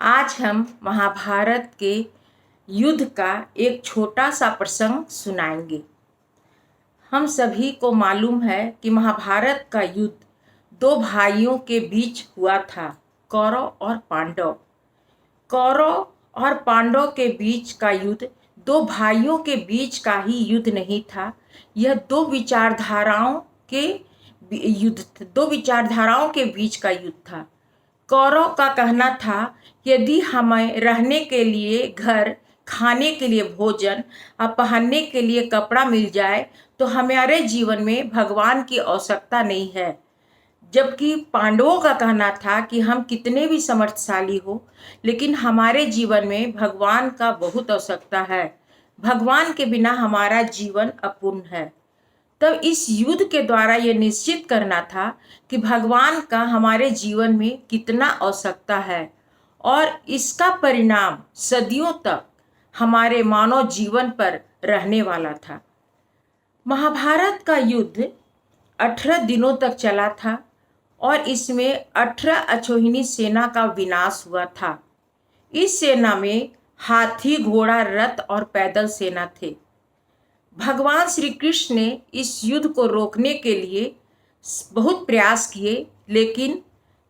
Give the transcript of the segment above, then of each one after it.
आज हम महाभारत के युद्ध का एक छोटा सा प्रसंग सुनाएंगे। हम सभी को मालूम है कि महाभारत का युद्ध दो भाइयों के बीच हुआ था, कौरव और पांडव। कौरव और पांडव के बीच का युद्ध दो भाइयों के बीच का ही युद्ध नहीं था। यह दो विचारधाराओं के बीच का युद्ध था। कौरव का कहना था, यदि हमें रहने के लिए घर, खाने के लिए भोजन और पहनने के लिए कपड़ा मिल जाए तो हमारे जीवन में भगवान की आवश्यकता नहीं है। जबकि पांडवों का कहना था कि हम कितने भी समर्थशाली हो, लेकिन हमारे जीवन में भगवान का बहुत आवश्यकता है। भगवान के बिना हमारा जीवन अपूर्ण है। तब इस युद्ध के द्वारा यह निश्चित करना था कि भगवान का हमारे जीवन में कितना आवश्यकता है और इसका परिणाम सदियों तक हमारे मानव जीवन पर रहने वाला था। महाभारत का युद्ध 18 दिनों तक चला था और इसमें 18 अक्षौहिणी सेना का विनाश हुआ था। इस सेना में हाथी, घोड़ा, रथ और पैदल सेना थे। भगवान श्री कृष्ण ने इस युद्ध को रोकने के लिए बहुत प्रयास किए, लेकिन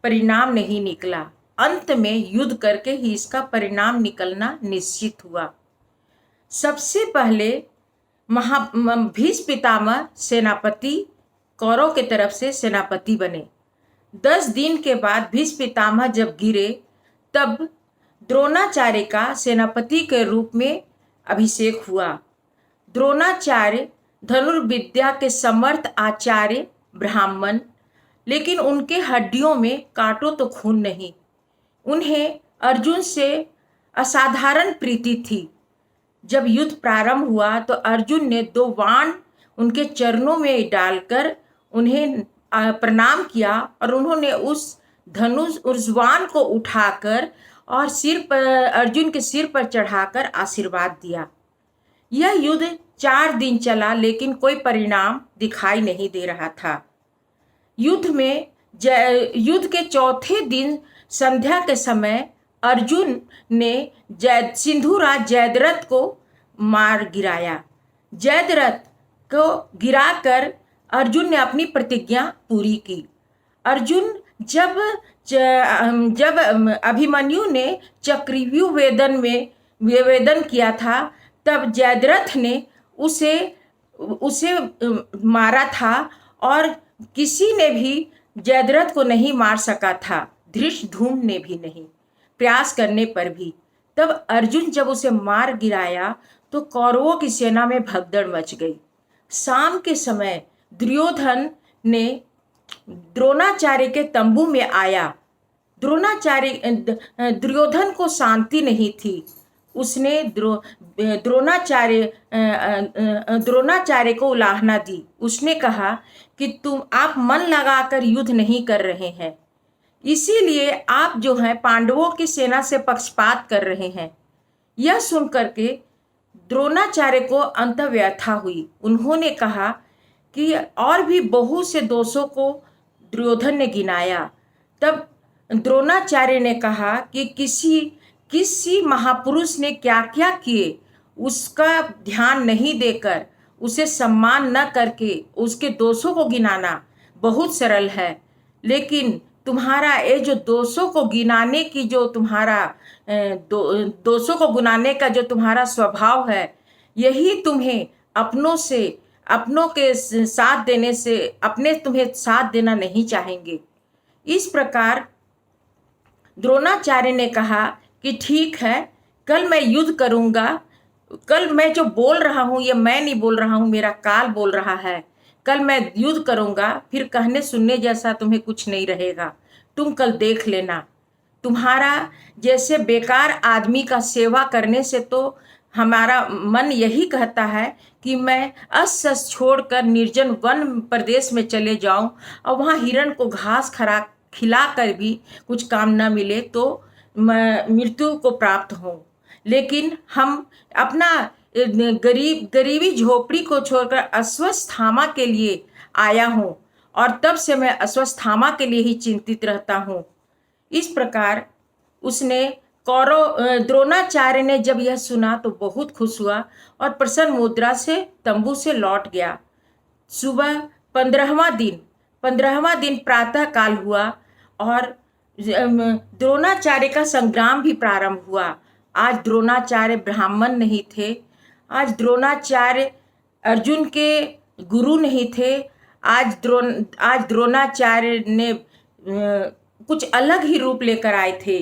परिणाम नहीं निकला। अंत में युद्ध करके ही इसका परिणाम निकलना निश्चित हुआ। सबसे पहले भीष्म पितामह सेनापति कौरव की तरफ से सेनापति बने। 10 दिन के बाद भीष्म पितामह जब गिरे, तब द्रोणाचार्य का सेनापति के रूप में अभिषेक हुआ। द्रोणाचार्य धनुर्विद्या के समर्थ आचार्य ब्राह्मण, लेकिन उनके हड्डियों में कांटो तो खून नहीं। उन्हें अर्जुन से असाधारण प्रीति थी। जब युद्ध प्रारंभ हुआ तो अर्जुन ने 2 बाण उनके चरणों में डालकर उन्हें प्रणाम किया और उन्होंने उस बाण को उठाकर और अर्जुन के सिर पर चढ़ाकर आशीर्वाद दिया। यह युद्ध 4 दिन चला, लेकिन कोई परिणाम दिखाई नहीं दे रहा था। युद्ध के चौथे दिन संध्या के समय अर्जुन ने सिंधुराज जयद्रथ को मार गिराया। जयद्रथ को गिराकर अर्जुन ने अपनी प्रतिज्ञा पूरी की। अर्जुन जब अभिमन्यु ने चक्रव्यूह वेदन किया था, तब जयद्रथ ने उसे मारा था और किसी ने भी जयद्रथ को नहीं मार सका था। धृष्टद्युम्न ने भी नहीं, प्रयास करने पर भी। तब अर्जुन जब उसे मार गिराया तो कौरवों की सेना में भगदड़ मच गई। शाम के समय दुर्योधन ने द्रोणाचार्य के तंबू में आया। दुर्योधन को शांति नहीं थी। उसने द्रोणाचार्य को उलाहना दी। उसने कहा कि आप मन लगाकर युद्ध नहीं कर रहे हैं, इसीलिए आप जो हैं पांडवों की सेना से पक्षपात कर रहे हैं। यह सुनकर के द्रोणाचार्य को अंतः व्यथा हुई। उन्होंने कहा कि और भी बहुत से दोषों को दुर्योधन ने गिनाया। तब द्रोणाचार्य ने कहा कि किसी महापुरुष ने क्या क्या किए उसका ध्यान नहीं देकर, उसे सम्मान न करके उसके दोषों को गिनाना बहुत सरल है, लेकिन तुम्हारा ये जो दोषों को गिनाने की जो तुम्हारा दोषों को गिनाने का जो तुम्हारा स्वभाव है, यही तुम्हें अपनों के साथ देने से अपने तुम्हें साथ देना नहीं चाहेंगे। इस प्रकार द्रोणाचार्य ने कहा कि ठीक है, कल मैं युद्ध करूंगा। कल मैं जो बोल रहा हूँ ये मैं नहीं बोल रहा हूँ, मेरा काल बोल रहा है। कल मैं युद्ध करूंगा, फिर कहने सुनने जैसा तुम्हें कुछ नहीं रहेगा। तुम कल देख लेना। तुम्हारा जैसे बेकार आदमी का सेवा करने से तो हमारा मन यही कहता है कि मैं अस छोड़कर निर्जन वन प्रदेश में चले जाऊं और वहाँ हिरण को घास खिला कर भी कुछ काम न मिले तो मृत्यु को प्राप्त हो। लेकिन हम अपना गरीबी झोपड़ी को छोड़कर अश्वत्थामा के लिए आया हूँ और तब से मैं अश्वत्थामा के लिए ही चिंतित रहता हूँ। इस प्रकार उसने द्रोणाचार्य ने जब यह सुना तो बहुत खुश हुआ और प्रसन्न मुद्रा से तंबू से लौट गया। सुबह 15वां दिन प्रातः काल हुआ और द्रोणाचार्य का संग्राम भी प्रारंभ हुआ। आज द्रोणाचार्य ब्राह्मण नहीं थे, आज द्रोणाचार्य अर्जुन के गुरु नहीं थे। आज द्रोणाचार्य ने कुछ अलग ही रूप लेकर आए थे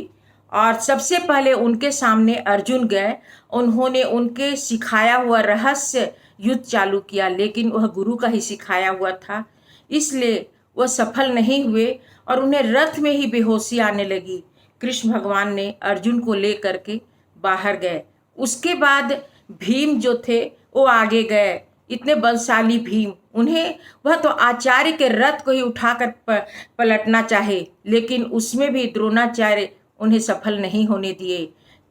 और सबसे पहले उनके सामने अर्जुन गए। उन्होंने उनके सिखाया हुआ रहस्य युद्ध चालू किया, लेकिन वह गुरु का ही सिखाया हुआ था, इसलिए वह सफल नहीं हुए और उन्हें रथ में ही बेहोशी आने लगी। कृष्ण भगवान ने अर्जुन को ले करके बाहर गए। उसके बाद भीम जो थे वो आगे गए। इतने बलशाली भीम, उन्हें वह तो आचार्य के रथ को ही उठाकर पलटना चाहे, लेकिन उसमें भी द्रोणाचार्य उन्हें सफल नहीं होने दिए।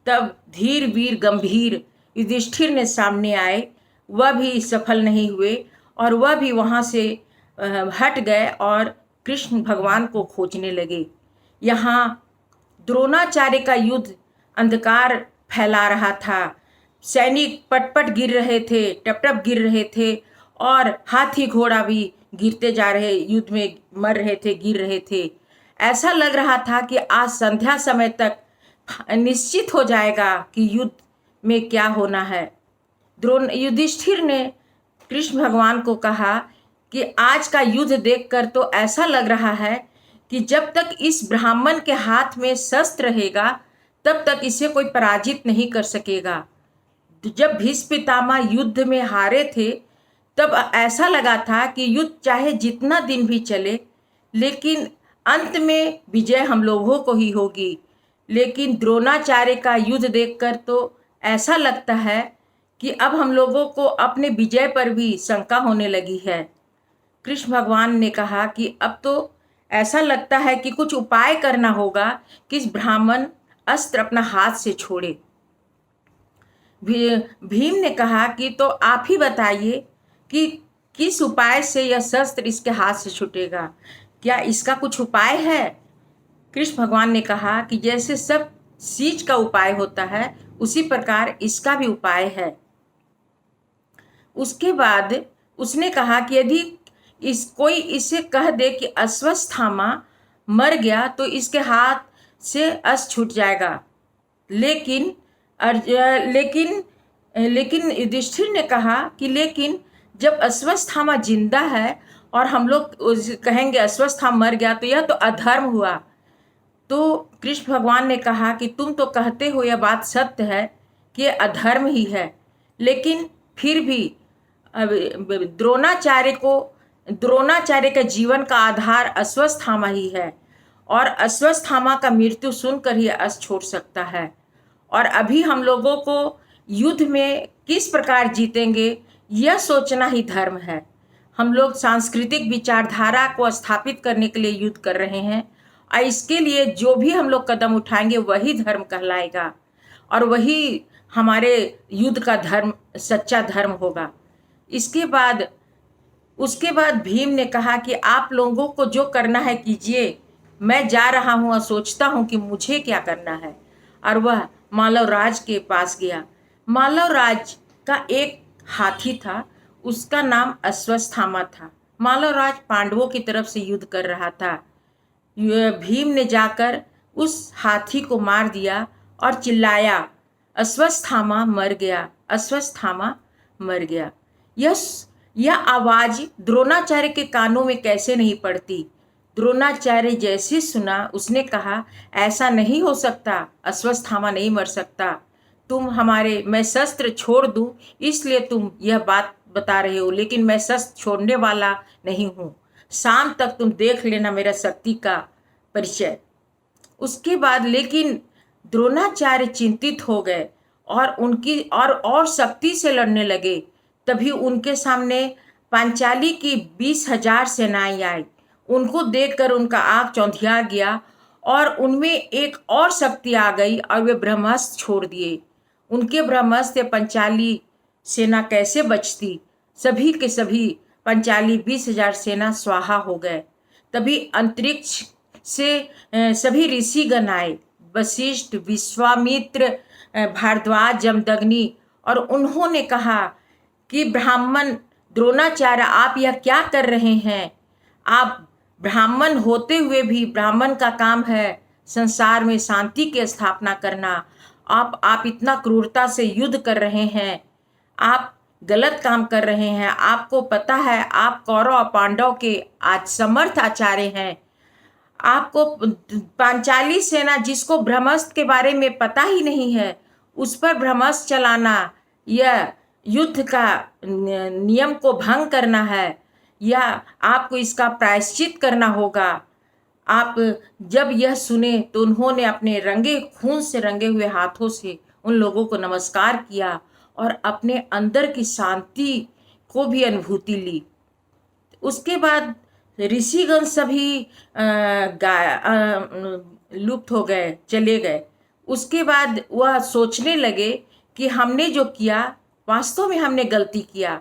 तब धीर वीर गंभीर युधिष्ठिर ने सामने आए, वह भी सफल नहीं हुए और वह भी वहाँ से हट गए और कृष्ण भगवान को खोजने लगे। यहाँ द्रोणाचार्य का युद्ध अंधकार फैला रहा था। सैनिक पटपट गिर रहे थे, टपटप गिर रहे थे और हाथी घोड़ा भी गिरते जा रहे, युद्ध में मर रहे थे, गिर रहे थे। ऐसा लग रहा था कि आज संध्या समय तक निश्चित हो जाएगा कि युद्ध में क्या होना है। युधिष्ठिर ने कृष्ण भगवान को कहा कि आज का युद्ध देखकर तो ऐसा लग रहा है कि जब तक इस ब्राह्मण के हाथ में शस्त्र रहेगा तब तक इसे कोई पराजित नहीं कर सकेगा। जब भीष्म पितामह युद्ध में हारे थे तब ऐसा लगा था कि युद्ध चाहे जितना दिन भी चले, लेकिन अंत में विजय हम लोगों को ही होगी। लेकिन द्रोणाचार्य का युद्ध देखकर तो ऐसा लगता है कि अब हम लोगों को अपने विजय पर भी शंका होने लगी है। कृष्ण भगवान ने कहा कि अब तो ऐसा लगता है कि कुछ उपाय करना होगा कि इस ब्राह्मण अस्त्र अपना हाथ से छोड़े। भीम ने कहा कि तो आप ही बताइए कि किस उपाय से यह शस्त्र इसके हाथ से छूटेगा, क्या इसका कुछ उपाय है? कृष्ण भगवान ने कहा कि जैसे सब चीज का उपाय होता है उसी प्रकार इसका भी उपाय है। उसके बाद उसने कहा कि यदि कोई इसे कह दे कि अश्वत्थामा मर गया तो इसके हाथ से अस्त्र छूट जाएगा। लेकिन युधिष्ठिर ने कहा कि लेकिन जब अश्वत्थामा जिंदा है और हम लोग कहेंगे अश्वत्थामा मर गया तो यह तो अधर्म हुआ। तो कृष्ण भगवान ने कहा कि तुम तो कहते हो यह बात सत्य है कि यह अधर्म ही है, लेकिन फिर भी द्रोणाचार्य के जीवन का आधार अश्वत्थामा ही है और अश्वत्थामा का मृत्यु सुनकर ही अस्त्र छोड़ सकता है। और अभी हम लोगों को युद्ध में किस प्रकार जीतेंगे यह सोचना ही धर्म है। हम लोग सांस्कृतिक विचारधारा को स्थापित करने के लिए युद्ध कर रहे हैं और इसके लिए जो भी हम लोग कदम उठाएंगे वही धर्म कहलाएगा और वही हमारे युद्ध का धर्म सच्चा धर्म होगा। उसके बाद भीम ने कहा कि आप लोगों को जो करना है कीजिए, मैं जा रहा हूँ और सोचता हूँ कि मुझे क्या करना है। और वह मालवराज के पास गया। मालवराज का एक हाथी था, उसका नाम अश्वत्थामा था। मालवराज पांडवों की तरफ से युद्ध कर रहा था। भीम ने जाकर उस हाथी को मार दिया और चिल्लाया, अश्वत्थामा मर गया, अश्वत्थामा मर गया। यह आवाज द्रोणाचार्य के कानों में कैसे नहीं पड़ती। द्रोणाचार्य जैसे सुना उसने कहा, ऐसा नहीं हो सकता, अश्वत्थामा नहीं मर सकता। मैं शस्त्र छोड़ दूं इसलिए तुम यह बात बता रहे हो, लेकिन मैं शस्त्र छोड़ने वाला नहीं हूँ। शाम तक तुम देख लेना मेरा शक्ति का परिचय। उसके बाद लेकिन द्रोणाचार्य चिंतित हो गए और उनकी और शक्ति से लड़ने लगे। तभी उनके सामने पांचाली की 20,000 सेनाएं आई। उनको देखकर उनका आँख चौंधिया गया और उनमें एक और शक्ति आ गई और वे ब्रह्मास्त्र छोड़ दिए। उनके ब्रह्मास्त्र से पांचाली सेना कैसे बचती। सभी के सभी पांचाली 20,000 सेना स्वाहा हो गए। तभी अंतरिक्ष से सभी ऋषिगण आए, वशिष्ठ, विश्वामित्र, भारद्वाज, जमदग्नि, और उन्होंने कहा कि ब्राह्मण द्रोणाचार्य, आप यह क्या कर रहे हैं? आप ब्राह्मण होते हुए भी, ब्राह्मण का काम है संसार में शांति की स्थापना करना, आप इतना क्रूरता से युद्ध कर रहे हैं, आप गलत काम कर रहे हैं। आपको पता है आप कौरव और पांडव के आज समर्थ आचार्य हैं। आपको पांचाली सेना, जिसको ब्रह्मास्त्र के बारे में पता ही नहीं है, उस पर ब्रह्मास्त्र चलाना, यह युद्ध का नियम को भंग करना है, या आपको इसका प्रायश्चित करना होगा। आप जब यह सुने तो उन्होंने अपने रंगे खून से रंगे हुए हाथों से उन लोगों को नमस्कार किया और अपने अंदर की शांति को भी अनुभूति ली। उसके बाद ऋषिगण सभी लुप्त हो गए, चले गए। उसके बाद वह सोचने लगे कि हमने जो किया वास्तव में हमने गलती किया।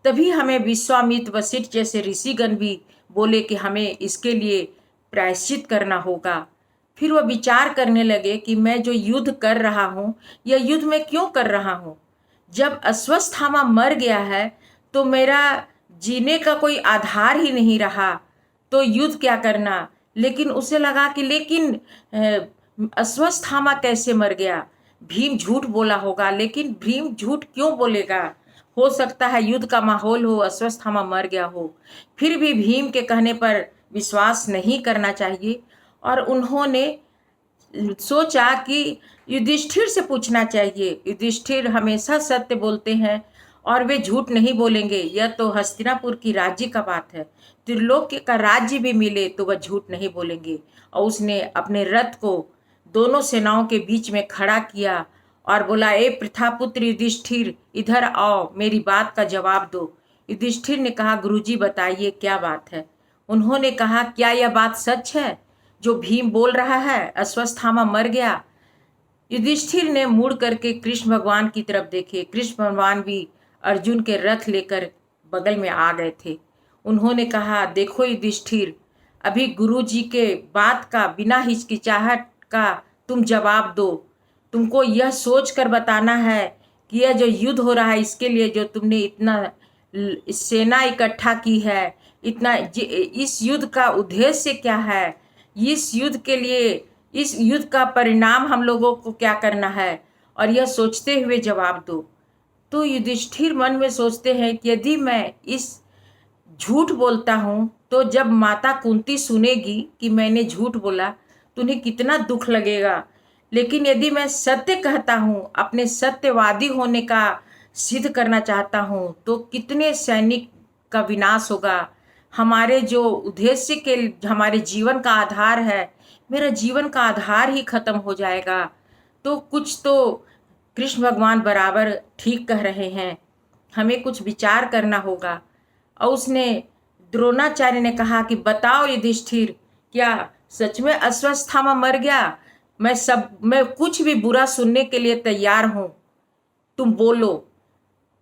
तभी हमें विश्वामित्र, वशिष्ठ जैसे ऋषिगण भी बोले कि हमें इसके लिए प्रायश्चित करना होगा। फिर वह विचार करने लगे कि मैं जो युद्ध कर रहा हूँ, यह युद्ध मैं क्यों कर रहा हूँ? जब अश्वत्थामा मर गया है तो मेरा जीने का कोई आधार ही नहीं रहा, तो युद्ध क्या करना? लेकिन उसे लगा कि लेकिन अश्वत्थामा कैसे मर गया? भीम झूठ बोला होगा, लेकिन भीम झूठ क्यों बोलेगा? हो सकता है युद्ध का माहौल हो, अश्वत्थामा मर गया हो। फिर भी भीम के कहने पर विश्वास नहीं करना चाहिए, और उन्होंने सोचा कि युधिष्ठिर से पूछना चाहिए। युधिष्ठिर हमेशा सत्य बोलते हैं और वे झूठ नहीं बोलेंगे। यह तो हस्तिनापुर की राज्य का बात है, त्रिलोक का राज्य भी मिले तो वह झूठ नहीं बोलेंगे। और उसने अपने रथ को दोनों सेनाओं के बीच में खड़ा किया और बोला, ए प्रथापुत्र युधिष्ठिर, इधर आओ, मेरी बात का जवाब दो। युधिष्ठिर ने कहा, गुरुजी बताइए क्या बात है। उन्होंने कहा, क्या यह बात सच है जो भीम बोल रहा है, अश्वत्थामा मर गया? युधिष्ठिर ने मुड़ करके कृष्ण भगवान की तरफ देखे। कृष्ण भगवान भी अर्जुन के रथ लेकर बगल में आ गए थे। उन्होंने कहा, देखो युधिष्ठिर, अभी गुरु जी के बात का बिना हिचकिचाहट का तुम जवाब दो। तुमको यह सोच कर बताना है कि यह जो युद्ध हो रहा है, इसके लिए जो तुमने इतना सेना इकट्ठा की है, इतना इस युद्ध का उद्देश्य क्या है? इस युद्ध के लिए, इस युद्ध का परिणाम हम लोगों को क्या करना है? और यह सोचते हुए जवाब दो। तो युधिष्ठिर मन में सोचते हैं कि यदि मैं इस झूठ बोलता हूँ तो जब माता कुंती सुनेगी कि मैंने झूठ बोला तो उन्हें कितना दुख लगेगा। लेकिन यदि मैं सत्य कहता हूँ, अपने सत्यवादी होने का सिद्ध करना चाहता हूँ, तो कितने सैनिक का विनाश होगा। हमारे जो उद्देश्य के, हमारे जीवन का आधार है, मेरा जीवन का आधार ही खत्म हो जाएगा। तो कुछ तो कृष्ण भगवान बराबर ठीक कह रहे हैं, हमें कुछ विचार करना होगा। और उसने, द्रोणाचार्य ने कहा कि बताओ युधिष्ठिर, क्या सच में अश्वत्थामा मर गया? मैं कुछ भी बुरा सुनने के लिए तैयार हूँ, तुम बोलो।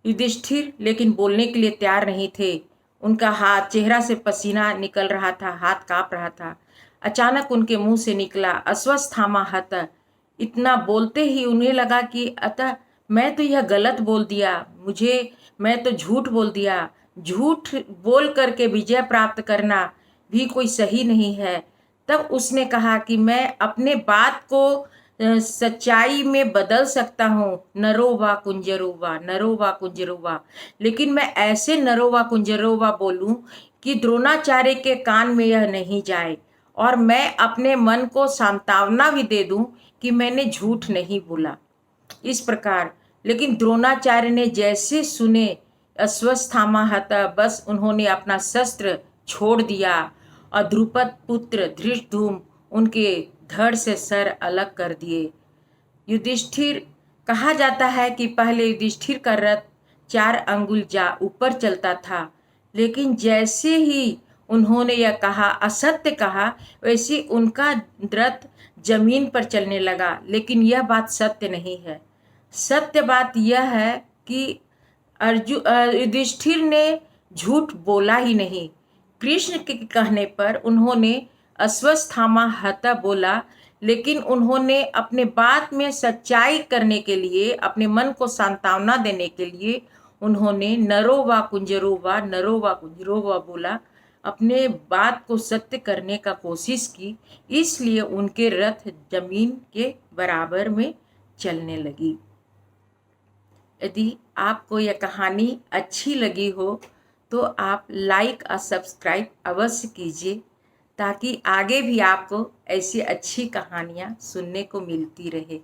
युधिष्ठिर लेकिन बोलने के लिए तैयार नहीं थे। उनका हाथ, चेहरा से पसीना निकल रहा था, हाथ कांप रहा था। अचानक उनके मुंह से निकला, अश्वत्थामा हत। इतना बोलते ही उन्हें लगा कि अतः मैं तो यह गलत बोल दिया, मैं तो झूठ बोल दिया। झूठ बोल करके विजय प्राप्त करना भी कोई सही नहीं है। तब उसने कहा कि मैं अपने बात को सच्चाई में बदल सकता हूँ, नरोवा कुंजरोवा, नरोवा कुंजरोवा। लेकिन मैं ऐसे नरोवा कुंजरोवा बोलूँ कि द्रोणाचार्य के कान में यह नहीं जाए, और मैं अपने मन को सांत्वना भी दे दूं कि मैंने झूठ नहीं बोला, इस प्रकार। लेकिन द्रोणाचार्य ने जैसे सुने अश्वत्थामा हता, बस उन्होंने अपना शस्त्र छोड़ दिया और द्रुपद पुत्र धृष्टद्युम्न उनके धड़ से सर अलग कर दिए। युधिष्ठिर, कहा जाता है कि पहले युधिष्ठिर का रथ 4 अंगुल जा ऊपर चलता था, लेकिन जैसे ही उन्होंने यह कहा, असत्य कहा, वैसे उनका रथ जमीन पर चलने लगा। लेकिन यह बात सत्य नहीं है। सत्य बात यह है कि युधिष्ठिर ने झूठ बोला ही नहीं। कृष्ण के कहने पर उन्होंने अश्वत्थामा हता बोला, लेकिन उन्होंने अपने बात में सच्चाई करने के लिए, अपने मन को सांत्वना देने के लिए उन्होंने नरो वा कुंजरो वा, नरो वा कुंजरो वा बोला, अपने बात को सत्य करने का कोशिश की। इसलिए उनके रथ जमीन के बराबर में चलने लगी। यदि आपको यह कहानी अच्छी लगी हो तो आप लाइक और सब्सक्राइब अवश्य कीजिए, ताकि आगे भी आपको ऐसी अच्छी कहानियाँ सुनने को मिलती रहे।